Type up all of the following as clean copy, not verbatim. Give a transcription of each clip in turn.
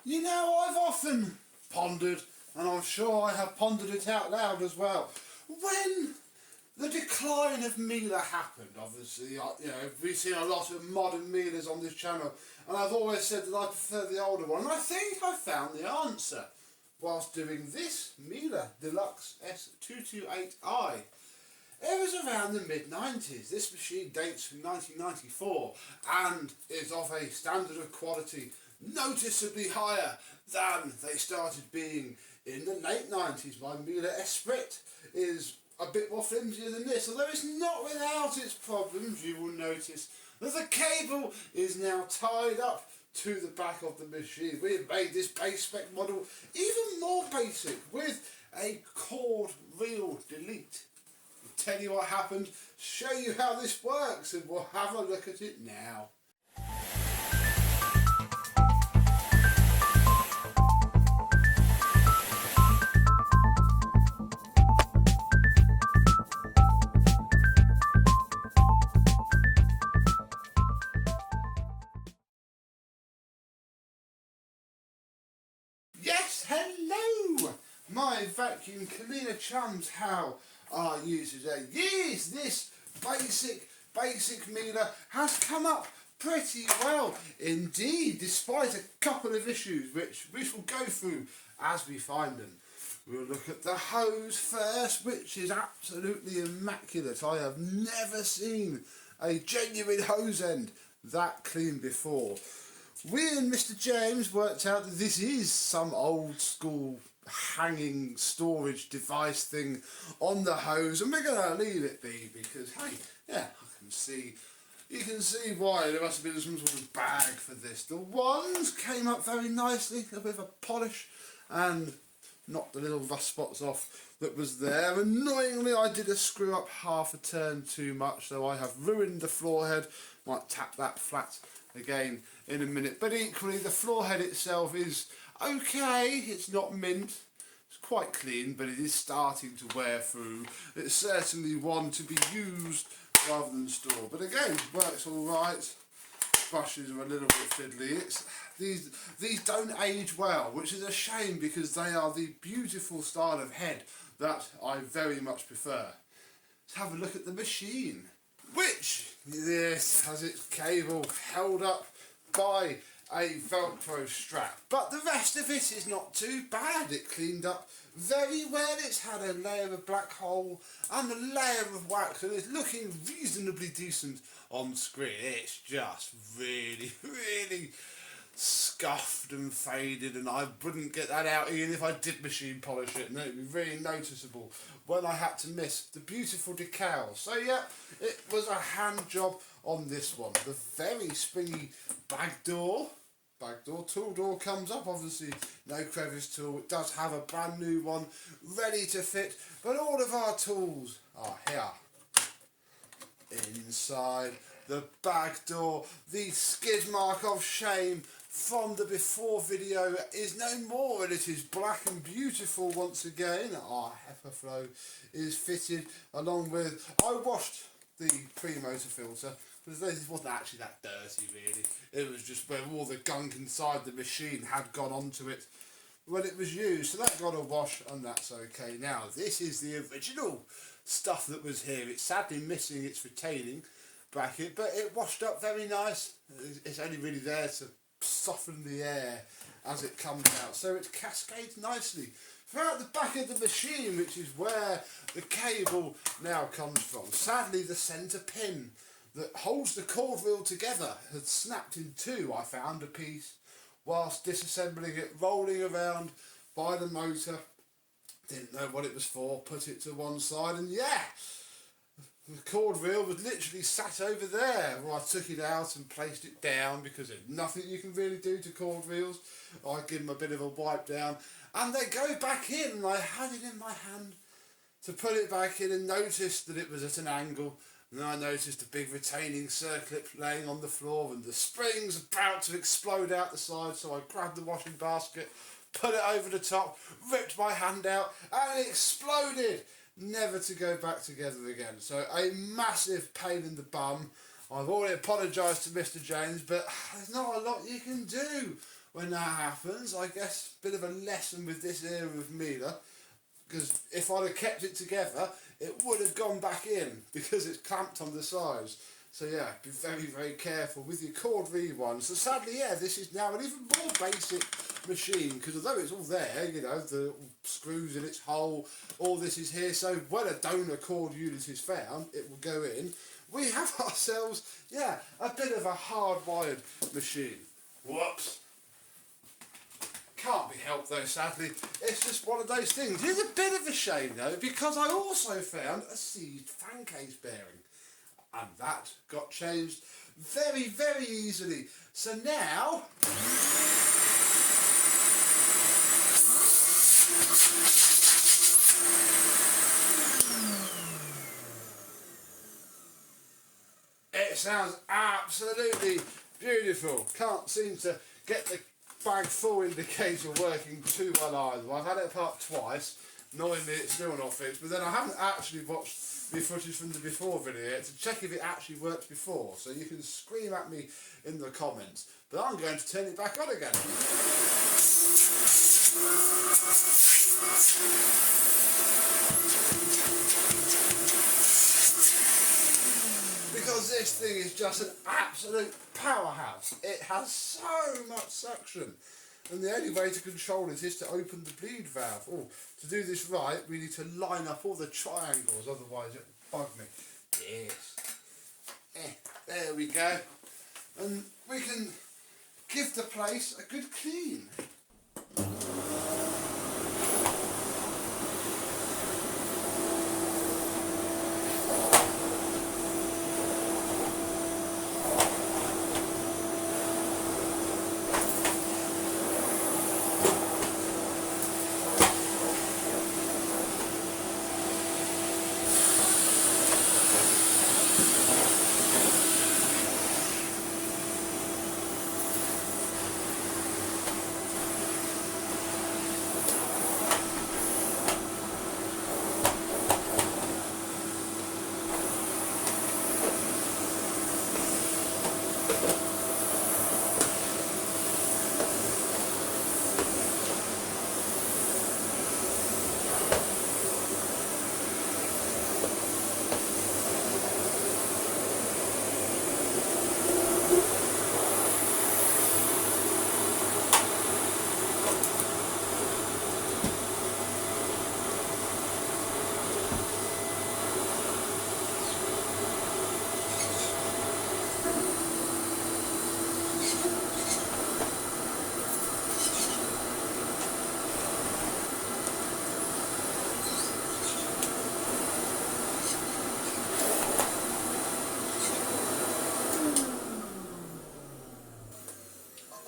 You know, I've often pondered, and I'm sure I have pondered it out loud as well, when the decline of Miele happened. Obviously, we've seen a lot of modern Mieles on this channel, and I've always said that I prefer the older one, and I think I found the answer whilst doing this Miele Deluxe S228i. It was around the mid-90s. This machine dates from 1994 and is of a standard of quality noticeably higher than they started being in the late 90s. My Miele S228i is a bit more flimsier than this, although it's not without its problems. You will notice that the cable is now tied up to the back of the machine. We have made this base spec model even more basic with a cord reel delete. I'll tell you what happened, show you how this works, and we'll have a look at it now. Yes, hello, my vacuum cleaner chums. How are you today? Yes, this basic Miele has come up pretty well indeed, despite a couple of issues which we shall go through as we find them. We'll look at the hose first, which is absolutely immaculate. I have never seen a genuine hose end that clean before. We and Mr. James worked out that this is some old school hanging storage device thing on the hose, and we're going to leave it be because, hey, yeah, you can see why there must have been some sort of bag for this. The ones came up very nicely, a bit of a polish, and knocked the little rust spots off that was there. Annoyingly, I did a screw up half a turn too much, so I have ruined the floor head. Might tap that flat again in a minute, but equally the floor head itself is okay. It's not mint, it's quite clean, but it is starting to wear through. It's certainly one to be used rather than stored, but again, works all right. Brushes are a little bit fiddly. These don't age well, which is a shame because they are the beautiful style of head that I very much prefer. Let's have a look at the machine, which this has its cable held up by a Velcro strap, but the rest of it is not too bad. It cleaned up very well. It's had a layer of black hole and a layer of wax, and it's looking reasonably decent on screen. It's just really scuffed and faded, and I wouldn't get that out even if I did machine polish it, and it would be really noticeable when I had to miss the beautiful decals. So yeah, it was a hand job on this one. The very springy bag door tool door comes up, obviously no crevice tool. It does have a brand new one ready to fit, but all of our tools are here inside the bag door. The skid mark of shame from the before video is no more, and it is black and beautiful once again. Our HEPA flow is fitted along with, I washed the pre-motor filter because this wasn't actually that dirty really. It was just where all the gunk inside the machine had gone onto it when it was used, so that got a wash and that's okay. Now this is the original stuff that was here. It's sadly missing its retaining bracket, but it washed up very nice. It's only really there to soften the air as it comes out, so it cascades nicely throughout the back of the machine, which is where the cable now comes from. Sadly, the centre pin that holds the cord reel together had snapped in two. I found a piece whilst disassembling it, rolling around by the motor. Didn't know what it was for, put it to one side, and yeah, the cord reel was literally sat over there. Well, I took it out and placed it down because there's nothing you can really do to cord reels. I give them a bit of a wipe down and they go back in, and I had it in my hand to put it back in and noticed that it was at an angle. And then I noticed a big retaining circlip laying on the floor and the springs about to explode out the side, so I grabbed the washing basket, put it over the top, ripped my hand out and it exploded, never to go back together again. So a massive pain in the bum. I've already apologised to Mr. James, but there's not a lot you can do when that happens. I guess a bit of a lesson with this era of Miele, because if I'd have kept it together, it would have gone back in because it's clamped on the sides. So yeah, be very, very careful with your cord rewind. So sadly, yeah, this is now an even more basic machine, because although it's all there, you know, the screws in its hole, all this is here, so when a donor cord unit is found, it will go in. We have ourselves, yeah, a bit of a hardwired machine. Whoops. Can't be helped though, sadly. It's just one of those things. It's a bit of a shame though, because I also found a seized fan case bearing. And that got changed very, very easily. So now... it sounds absolutely beautiful. Can't seem to get the bag full indicator working too well either. I've had it apart twice, knowing that it's still not fixed, but then I haven't actually watched the footage from the before video yet to check if it actually worked before, so you can scream at me in the comments. But I'm going to turn it back on again. Because this thing is just an absolute powerhouse. It has so much suction. And the only way to control it is to open the bleed valve. Oh, to do this right, we need to line up all the triangles, otherwise it will bug me. Yes. There we go. And we can give the place a good clean.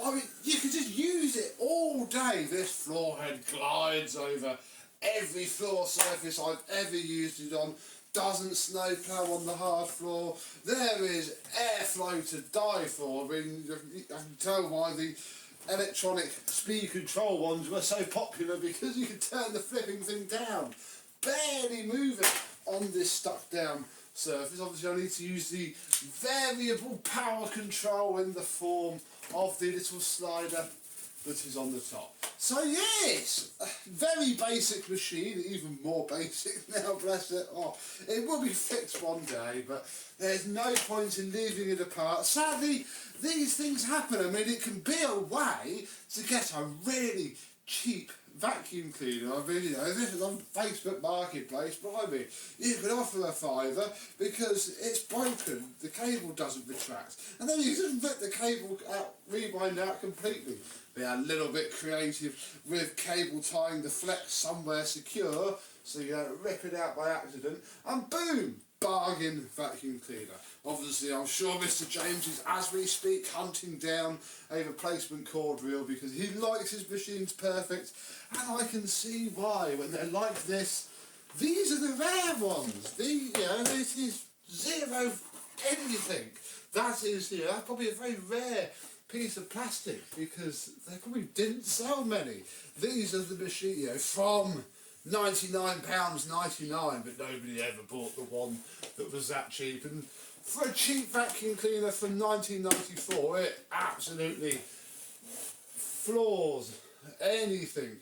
I mean, you can just use it all day. This floor head glides over every floor surface I've ever used it on. Doesn't snowplow on the hard floor. There is airflow to die for. I mean, I can tell why the electronic speed control ones were so popular, because you can turn the flipping thing down. Barely move it on this stuck down surface. Obviously I need to use the variable power control in the form of the little slider that is on the top. So yes, very basic machine, even more basic now, bless it. Oh, it will be fixed one day, but there's no point in leaving it apart. Sadly, these things happen. I mean, it can be a way to get a really cheap vacuum cleaner. I mean, you know, this is on Facebook Marketplace, buy me. You can offer a £5 because it's broken, the cable doesn't retract. And then you just rip the cable out, rewind out completely. Be a little bit creative with cable tying the flex somewhere secure so you don't rip it out by accident, and boom! Bargain vacuum cleaner. Obviously, I'm sure Mr. James is, as we speak, hunting down a replacement cord reel because he likes his machines perfect, and I can see why. When they're like this, these are the rare ones. You know, this is zero anything. That is, you know, probably a very rare piece of plastic because they probably didn't sell many. These are the machines, you know, from £99.99, but nobody ever bought the one that was that cheap. And for a cheap vacuum cleaner from 1994, it absolutely flaws, anything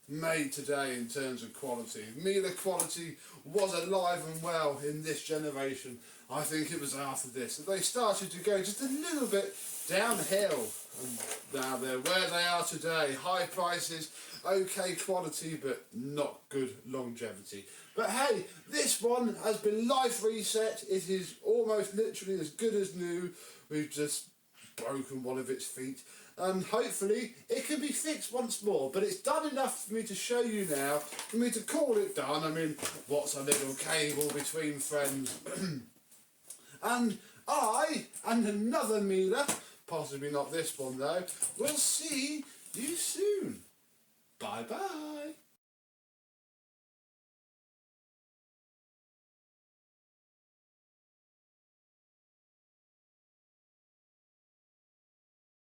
made today in terms of quality. Miele quality was alive and well in this generation. I think it was after this that they started to go just a little bit downhill, and now they're where they are today. High prices, okay quality, but not good longevity. But hey, this one has been life reset. It is almost literally as good as new. We've just broken one of its feet, and hopefully it can be fixed once more. But it's done enough for me to show you now, for me to call it done. I mean, what's a little cable between friends? And I and another Miele, possibly not this one though, will see you soon. Bye bye.